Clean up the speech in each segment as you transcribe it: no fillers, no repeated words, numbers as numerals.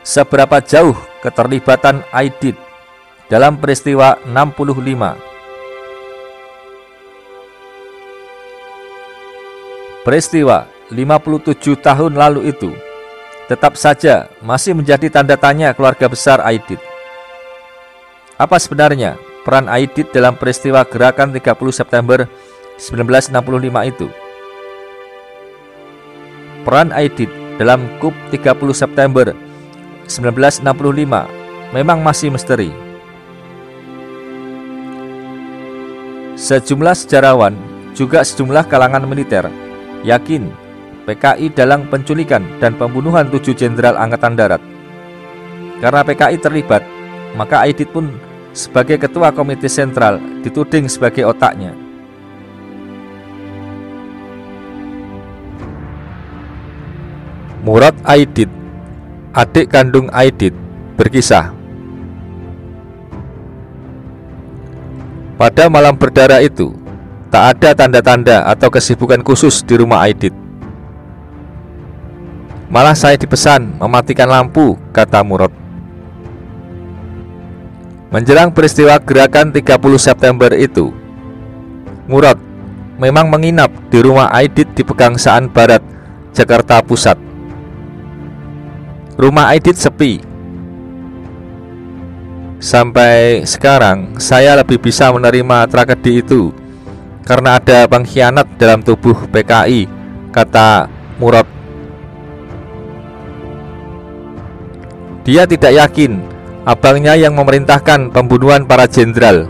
Seberapa jauh keterlibatan Aidit dalam peristiwa 65? Peristiwa 57 tahun lalu itu tetap saja masih menjadi tanda tanya keluarga besar Aidit. Apa sebenarnya peran Aidit dalam peristiwa gerakan 30 September 1965 itu? Peran Aidit dalam KUB 30 September 1965 memang masih misteri. Sejumlah sejarawan, juga sejumlah kalangan militer yakin PKI dalam penculikan dan pembunuhan 7 jenderal Angkatan Darat. Karena PKI terlibat, maka Aidit pun sebagai ketua komite sentral dituding sebagai otaknya. Murad Aidit, adik kandung Aidit, berkisah. Pada malam berdarah itu, tak ada tanda-tanda atau kesibukan khusus di rumah Aidit. Malah saya dipesan mematikan lampu, kata Murad. Menjelang peristiwa gerakan 30 September itu, Murad memang menginap di rumah Aidit di Pegangsaan Barat, Jakarta Pusat. Rumah Aidit sepi. Sampai sekarang saya lebih bisa menerima tragedi itu karena ada pengkhianat dalam tubuh PKI, kata Murad. Dia tidak yakin abangnya yang memerintahkan pembunuhan para jenderal.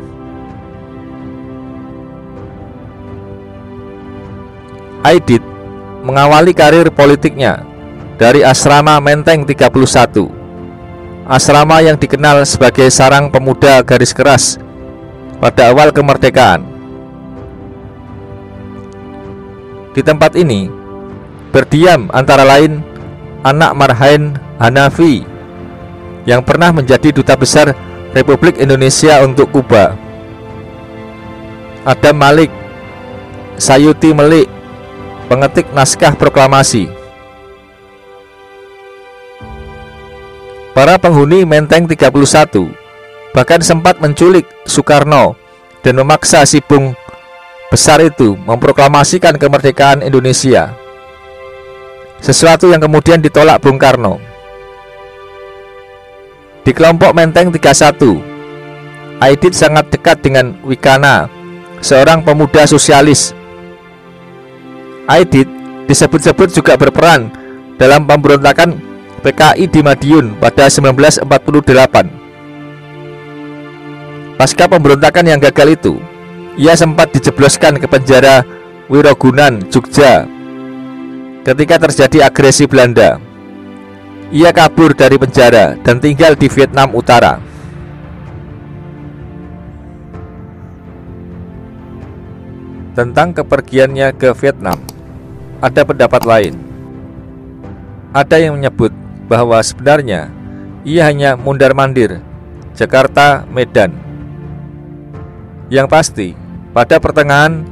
Aidit mengawali karir politiknya dari asrama Menteng 31, asrama yang dikenal sebagai sarang pemuda garis keras pada awal kemerdekaan. Di tempat ini berdiam antara lain anak Marhain Hanafi yang pernah menjadi duta besar Republik Indonesia untuk Kuba, Adam Malik, Sayuti Melik, pengetik naskah proklamasi. Para penghuni Menteng 31 bahkan sempat menculik Soekarno dan memaksa si Bung besar itu memproklamasikan kemerdekaan Indonesia, sesuatu yang kemudian ditolak Bung Karno. Di kelompok Menteng 31, Aidit sangat dekat dengan Wikana, seorang pemuda sosialis. Aidit disebut-sebut juga berperan dalam pemberontakan PKI di Madiun pada 1948. Pasca pemberontakan yang gagal itu, ia sempat dijebloskan ke penjara Wirogunan, Jogja. Ketika terjadi agresi Belanda, ia kabur dari penjara dan tinggal di Vietnam Utara. Tentang kepergiannya ke Vietnam, ada pendapat lain. Ada yang menyebut bahwa sebenarnya ia hanya mundar-mandir Jakarta Medan. Yang pasti, pada pertengahan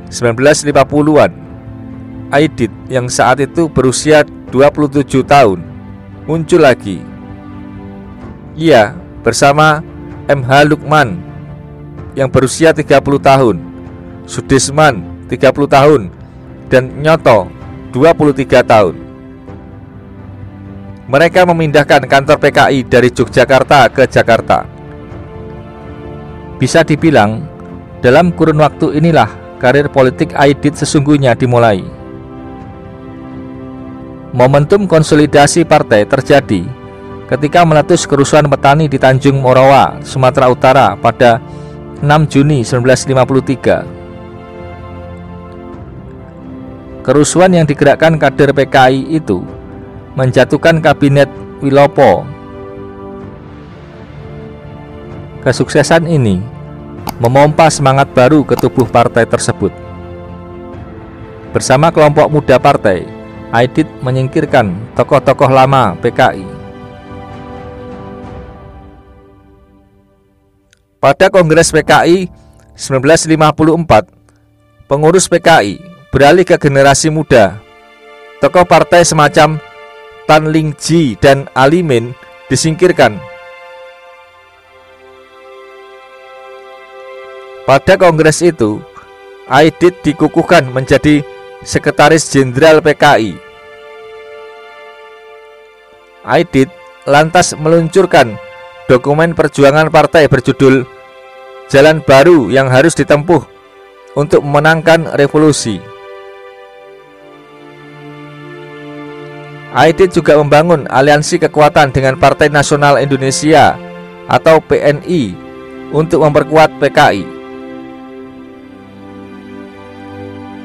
1950-an, Aidit yang saat itu berusia 27 tahun muncul lagi. Ia bersama MH Lukman yang berusia 30 tahun, Sudisman 30 tahun, dan Nyoto 23 tahun. Mereka memindahkan kantor PKI dari Yogyakarta ke Jakarta. Bisa dibilang, dalam kurun waktu inilah karir politik Aidit sesungguhnya dimulai. Momentum konsolidasi partai terjadi ketika meletus kerusuhan petani di Tanjung Morawa, Sumatera Utara pada 6 Juni 1953. Kerusuhan yang digerakkan kader PKI itu menjatuhkan kabinet Wilopo. Kesuksesan ini memompa semangat baru ke tubuh partai tersebut. Bersama kelompok muda partai, Aidit menyingkirkan tokoh-tokoh lama PKI. Pada Kongres PKI 1954, pengurus PKI beralih ke generasi muda. Tokoh partai semacam Tan Ling Ji dan Ali Min disingkirkan. Pada kongres itu, Aidit dikukuhkan menjadi Sekretaris Jenderal PKI. Aidit lantas meluncurkan dokumen perjuangan partai berjudul Jalan Baru yang harus ditempuh untuk memenangkan revolusi. Aidit juga membangun aliansi kekuatan dengan Partai Nasional Indonesia atau PNI untuk memperkuat PKI.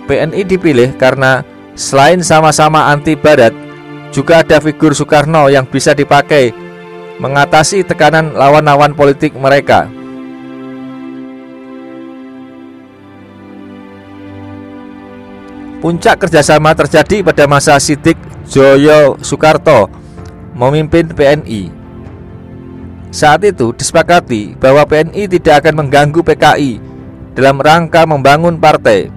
PNI dipilih karena selain sama-sama anti barat, juga ada figur Soekarno yang bisa dipakai mengatasi tekanan lawan-lawan politik mereka. Puncak kerjasama terjadi pada masa Siddik Joyo Soekarto memimpin PNI. Saat itu disepakati bahwa PNI tidak akan mengganggu PKI dalam rangka membangun partai.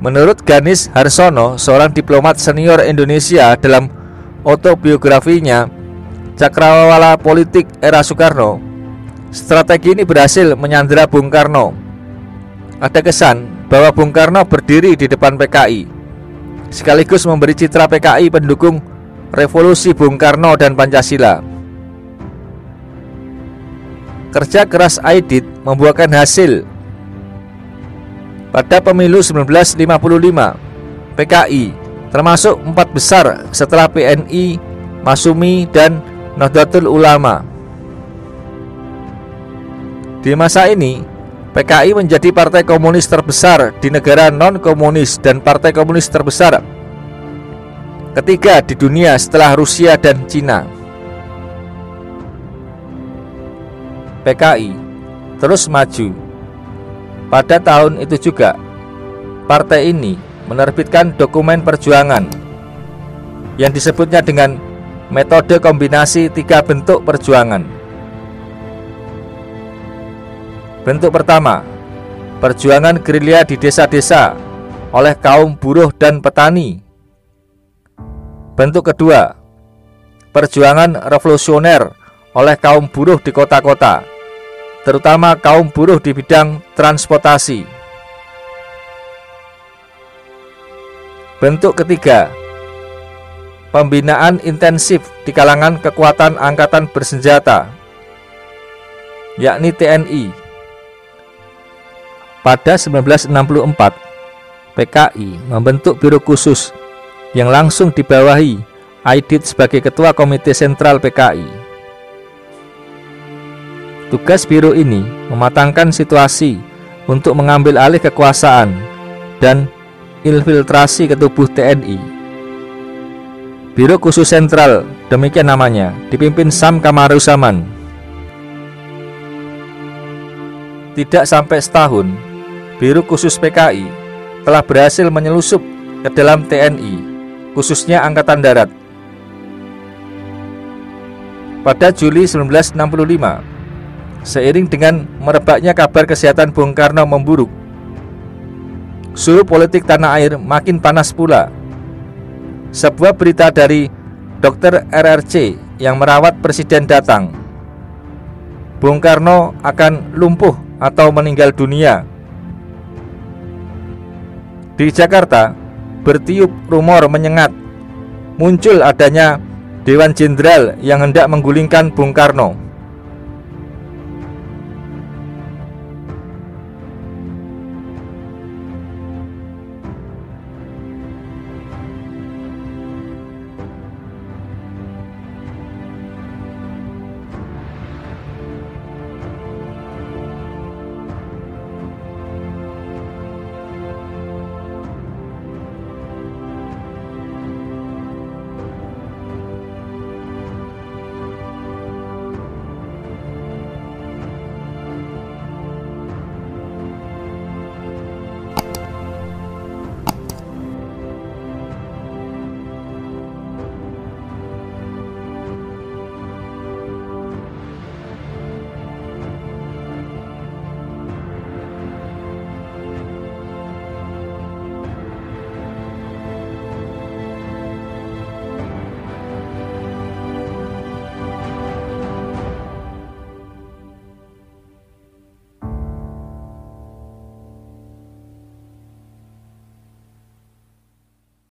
Menurut Ganis Harsono, seorang diplomat senior Indonesia, dalam autobiografinya Cakrawala Politik Era Soekarno, strategi ini berhasil menyandera Bung Karno. Ada kesan bahwa Bung Karno berdiri di depan PKI, sekaligus memberi citra PKI pendukung revolusi Bung Karno dan Pancasila. Kerja keras Aidit membuahkan hasil. Pada pemilu 1955, PKI termasuk 4 besar setelah PNI, Masyumi, dan Nahdlatul Ulama. Di masa ini, PKI menjadi partai komunis terbesar di negara non-komunis dan partai komunis terbesar ketiga di dunia setelah Rusia dan Cina. PKI terus maju. Pada tahun itu juga, partai ini menerbitkan dokumen perjuangan yang disebutnya dengan metode kombinasi 3 bentuk perjuangan. Bentuk pertama, perjuangan gerilya di desa-desa oleh kaum buruh dan petani. Bentuk kedua, perjuangan revolusioner oleh kaum buruh di kota-kota, terutama kaum buruh di bidang transportasi. Bentuk ketiga, pembinaan intensif di kalangan kekuatan angkatan bersenjata, yakni TNI. Pada 1964, PKI membentuk biro khusus yang langsung dibawahi Aidit sebagai ketua komite sentral PKI. Tugas biro ini mematangkan situasi untuk mengambil alih kekuasaan dan infiltrasi ke tubuh TNI. Biro Khusus Sentral, demikian namanya, dipimpin Sam Kamaruzaman. Tidak sampai setahun, Biro Khusus PKI telah berhasil menyelusup ke dalam TNI, khususnya Angkatan Darat. Pada Juli 1965, seiring dengan merebaknya kabar kesehatan Bung Karno memburuk, suhu politik tanah air makin panas pula. Sebuah berita dari Dr. RRC yang merawat presiden datang. Bung Karno akan lumpuh atau meninggal dunia. Di Jakarta, bertiup rumor menyengat, muncul adanya Dewan Jenderal yang hendak menggulingkan Bung Karno.